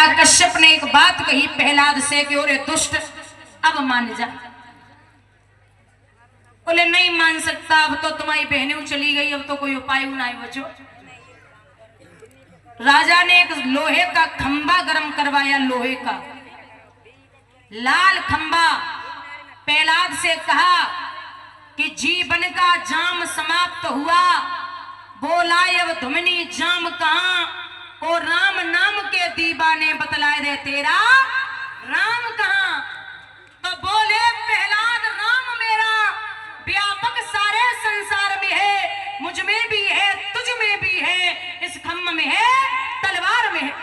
हिरण्यकश्यप ने एक बात कही प्रहलाद से कि ओरे दुष्ट, अब मान जा। बोले नहीं मान सकता, अब तो तुम्हारी बहनें चली गई, अब तो कोई उपाय नहीं बचो। राजा ने एक लोहे का खंबा गर्म करवाया, लोहे का लाल खंबा। प्रहलाद से कहा कि जीवन का जाम समाप्त हुआ, बोलाए अब धुमनी जाम कहां, ओ राम नाम के दीवाने बतलाए दे तेरा राम कहां। तो बोले प्रहलाद राम मेरा व्यापक सारे संसार में है, मुझ में भी है तुझ में भी है, इस खम्भ में है तलवार में है,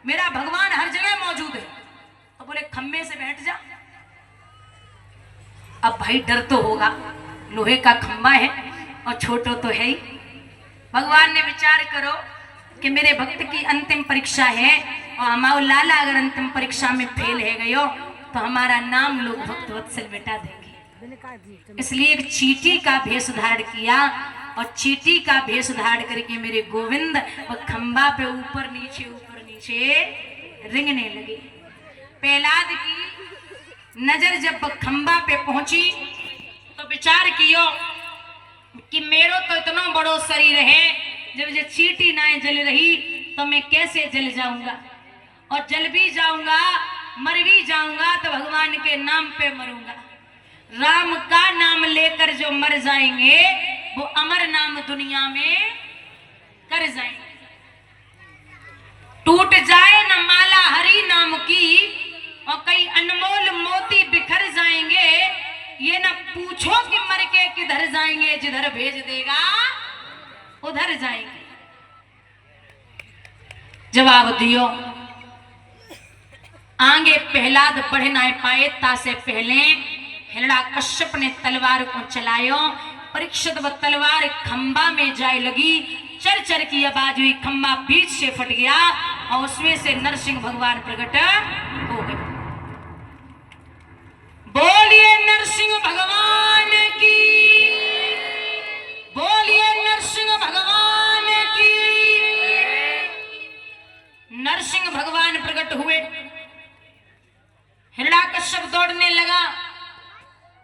मेरा भगवान हर जगह मौजूद है। तो बोले खम्भे से बैठ जा। अब भाई डर तो होगा, लोहे का खंबा है और छोटो तो है ही। भगवान ने विचार करो कि मेरे भक्त की अंतिम परीक्षा है और हमारा लाला अगर अंतिम परीक्षा में फेल है गयो तो हमारा नाम लोग भक्त वत्सल बेटा देंगे। इसलिए एक चींटी का भेष धारण किया और चींटी का भेष धारण करके मेरे गोविंद और खंबा पे ऊपर नीचे रिंगने लगे। प्रहलाद की नजर जब खंबा पे पहुंची तो विचार कियो कि मेरो तो इतना बड़ो शरीर है, जब ये चींटी ना जल रही तो मैं कैसे जल जाऊंगा, और जल भी जाऊंगा मर भी जाऊंगा तो भगवान के नाम पे मरूंगा। राम का नाम लेकर जो मर जाएंगे वो अमर नाम दुनिया में कर जाएंगे। टूट जाए न माला हरि नाम की और कई अनमोल मोती बिखर जाएंगे, ये न पूछो कि मर के किधर जाएंगे, जिधर भेज देगा उधर जाएंगे। जवाब दियो। आगे प्रहलाद बढ़ ना पाए, तासे पहले हिरण्यकश्यप ने तलवार को चलायो। परीक्षित व तलवार खंबा में जाए लगी, चर चर की आवाज हुई, खंबा बीच से फट गया और उसमें से नरसिंह भगवान प्रकट हो गए। बोलिए नरसिंह भगवान की, बोलिए नरसिंह भगवान की। नरसिंह भगवान प्रकट हुए। हिरण्यकश्यप दौड़ने लगा।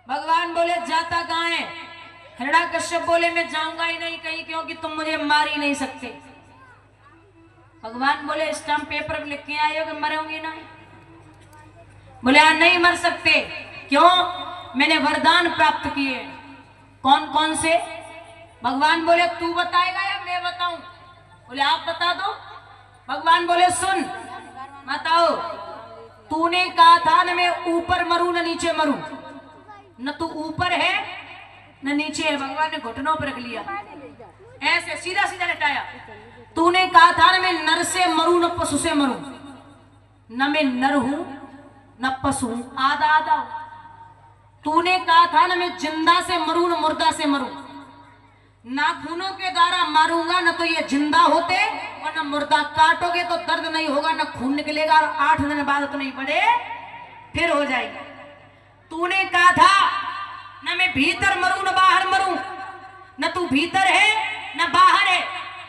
भगवान बोले जाता कहां है? हिरण्यकश्यप बोले मैं जाऊंगा ही नहीं कहीं, क्योंकि तुम मुझे मार ही नहीं सकते। भगवान बोले स्टाम्प पेपर में लिख के आए हो कि मरोगे ना? बोले हाँ नहीं मर सकते। क्यों? मैंने वरदान प्राप्त किए। कौन कौन से? भगवान बोले तू बताएगा या मैं बताऊं? बोले आप बता दो। भगवान बोले सुन बताओ, तूने कहा था न मैं ऊपर मरूं न नीचे मरूं, न तू ऊपर है न नीचे है। भगवान ने घुटनों पर रख लिया, ऐसे सीधा सीधा लटाया। तूने कहा था न मैं नर से मरूं न पशु से मरूं, न मैं नर हूं न पशु हूं, आधा आधा। तूने कहा था न मैं जिंदा से मरूं न मुर्दा से मरूं, नाखूनों के द्वारा मारूंगा न तो ये जिंदा होते और न मुर्दा, काटोगे तो दर्द नहीं होगा न खून निकलेगा और 8 दिन बाद तो नहीं बड़े फिर हो जाएगा। तूने कहा था न मैं भीतर मरूं न बाहर मरूं, न तू भीतर है न बाहर है।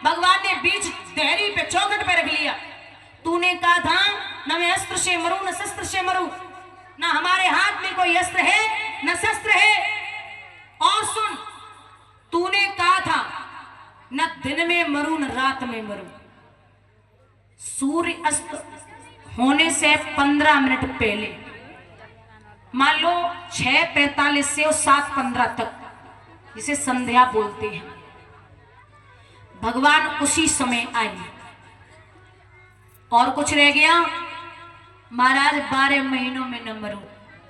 भगवान ने बीच देहरी पे चौखट पे रख लिया। तूने कहा था न मैं अस्त्र से मरूं न शस्त्र से मरूं, न हमारे हाथ में कोई अस्त्र है न शस्त्र है। और सुन, तूने कहा था न दिन में मरूं न रात में मरूं, सूर्य अस्त होने से 15 मिनट पहले, मान लो 6:45 से 7:15 तक, जिसे संध्या बोलते हैं, भगवान उसी समय आए। और कुछ रह गया? महाराज 12 महीनों में न मरूं।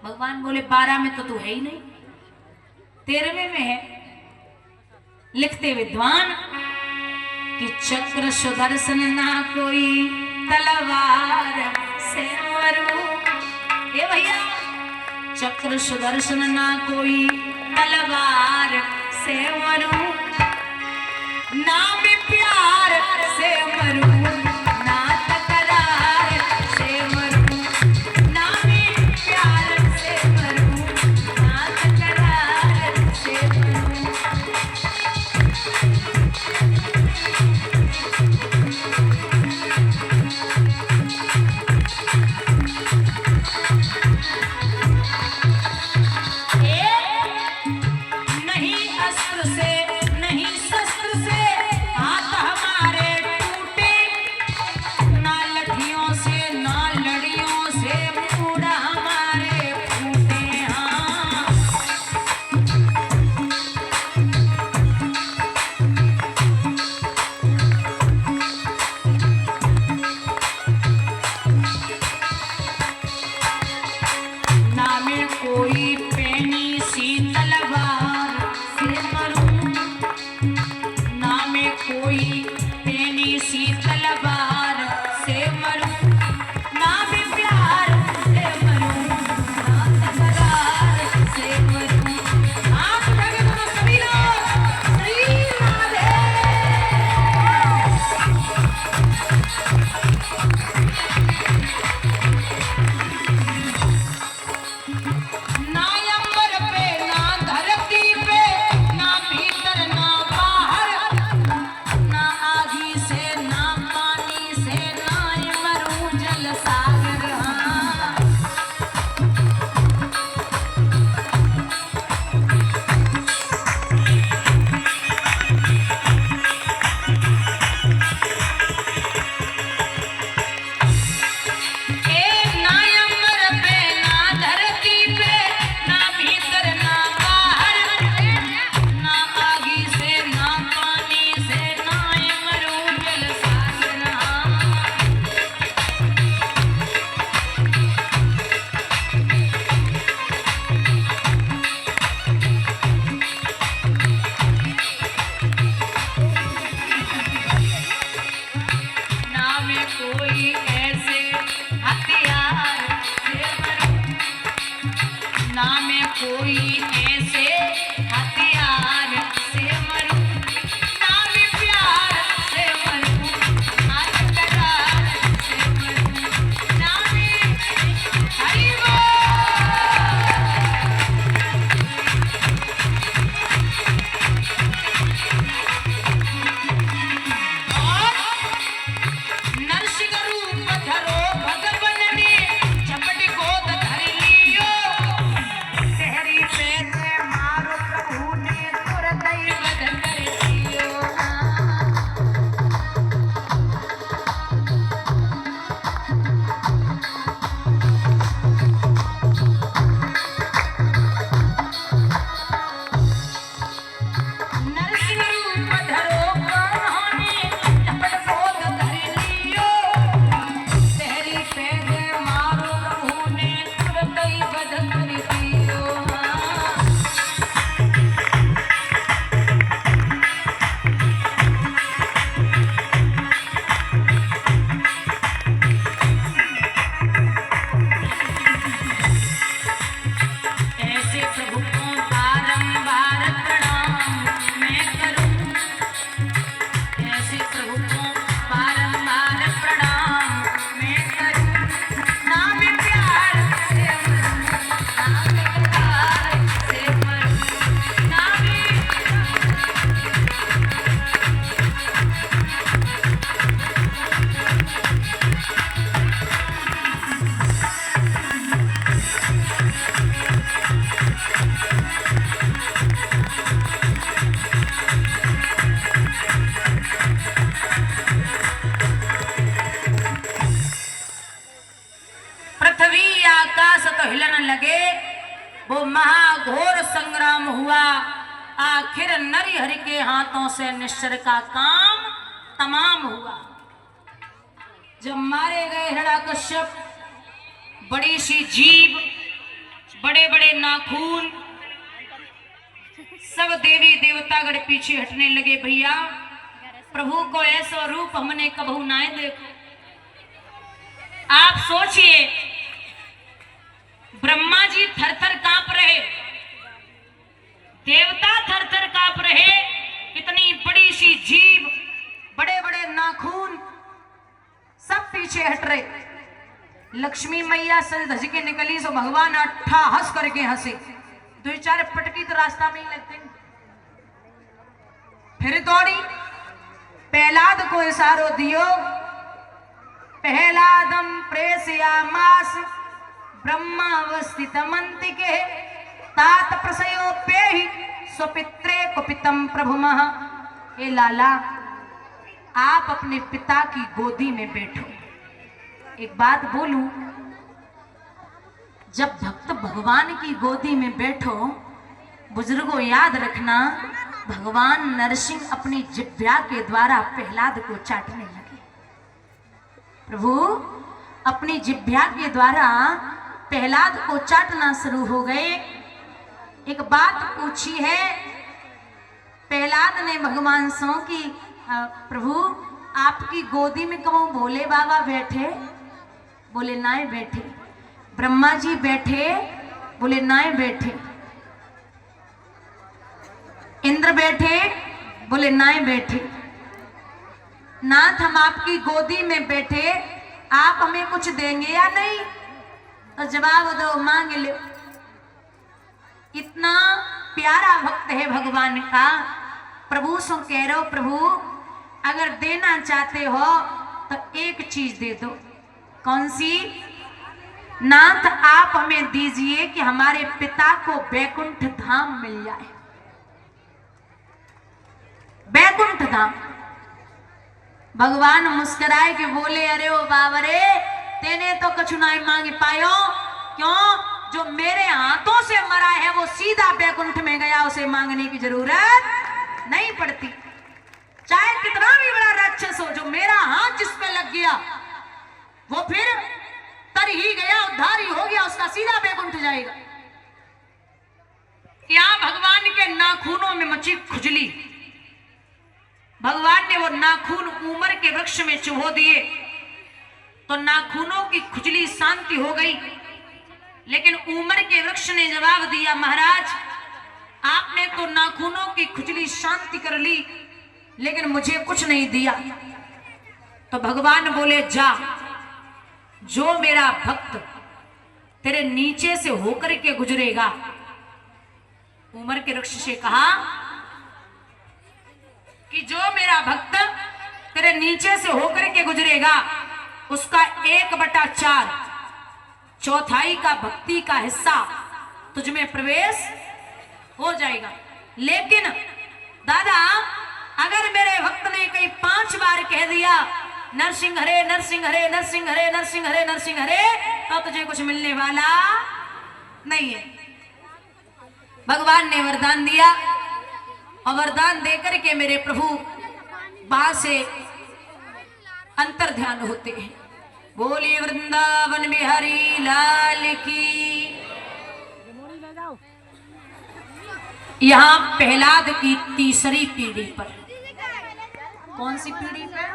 भगवान बोले 12 में तो तू है ही नहीं, 13वें में है। लिखते विद्वान कि चक्र सुदर्शन ना कोई तलवार से मरूं। ए भैया, चक्र सुदर्शन ना कोई तलवार से मरूं, ना मैं प्यार से मरूं ना तकरार से मरूं, ना मैं प्यार से मरूं ना तकरार से मरूं। हिलन लगे, वो महाघोर संग्राम हुआ। आखिर नरहरि के हाथों से निश्चर का काम तमाम हुआ। जब मारे गए हिरण्यकश्यप, बड़ी सी जीभ, बड़े बड़े नाखून, सब देवी देवतागण पीछे हटने लगे। भैया प्रभु को ऐसा रूप हमने कबहू ना देखो। आप सोचिए, ब्रह्मा जी थर थर कांप रहे, देवता थर थर कांप रहे, इतनी बड़ी सी जीभ, बड़े बड़े नाखून, सब पीछे हट रहे। लक्ष्मी मैया सज धज के निकली सो भगवान अट्ठा हंस करके हंसे। दो चार पटकी तो रास्ता में ही लगते। फिर दौड़ी, प्रहलाद को इशारो दियो। प्रहलादम प्रेषयामास ब्रह्मावस्थितमन्तिके तात प्रसयो पेहि स्वपित्रे कुपितम प्रभुमः। हे लाला, आप अपने पिता की गोदी में बैठो। एक बात बोलूं, जब भक्त भगवान की गोदी में बैठो, बुजुर्गों याद रखना, भगवान नरसिंह अपनी जिह्वा के द्वारा प्रहलाद को चाटने लगे। प्रभु अपनी जिह्वा के द्वारा प्रहलाद को चाटना शुरू हो गए। एक बात पूछी है प्रहलाद ने भगवान से कि प्रभु आपकी गोदी में कब भोले बाबा बैठे? बोले नाए बैठे। ब्रह्मा जी बैठे? बोले नाए बैठे। इंद्र बैठे? बोले नाए बैठे। नाथ हम आपकी गोदी में बैठे, आप हमें कुछ देंगे या नहीं? तो जवाब दो, मांग लो। इतना प्यारा भक्त है भगवान का। प्रभु सो कह रहे हो, प्रभु अगर देना चाहते हो तो एक चीज दे दो। कौन सी? नाथ आप हमें दीजिए कि हमारे पिता को बैकुंठ धाम मिल जाए। बैकुंठ धाम। भगवान मुस्कुराए के बोले, अरे ओ बाबरे, तेने तो कछु ना मांग पायो। क्यों? जो मेरे हाथों से मरा है वो सीधा बैकुंठ में गया, उसे मांगने की जरूरत नहीं पड़ती। चाहे कितना भी बड़ा राक्षस हो, जो मेरा हाथ जिस पे लग गया वो फिर तर ही गया, उद्धार ही हो गया, उसका सीधा बैकुंठ जाएगा। यहाँ भगवान के नाखूनों में मची खुजली। भगवान ने वो नाखून उमर के वृक्ष में चुभो दिए तो नाखूनों की खुजली शांति हो गई। लेकिन उमर के वृक्ष ने जवाब दिया, महाराज आपने तो नाखूनों की खुजली शांति कर ली, लेकिन मुझे कुछ नहीं दिया। तो भगवान बोले, जा, जो मेरा भक्त तेरे नीचे से होकर के गुजरेगा। उमर के वृक्ष से कहा कि जो मेरा भक्त तेरे नीचे से होकर के गुजरेगा, उसका 1/4 चौथाई का भक्ति का हिस्सा तुझ में प्रवेश हो जाएगा। लेकिन दादा, अगर मेरे भक्त ने कई 5 बार कह दिया नरसिंह हरे नरसिंह हरे नरसिंह हरे नरसिंह हरे नरसिंह हरे, तो तुझे कुछ मिलने वाला नहीं है। भगवान ने वरदान दिया और वरदान देकर के मेरे प्रभु वहां से अंतर ध्यान होते हैं। बोलिए वृंदावन बिहारी लाल की। यहाँ प्रहलाद की तीसरी पीढ़ी पर, कौन सी पीढ़ी पर?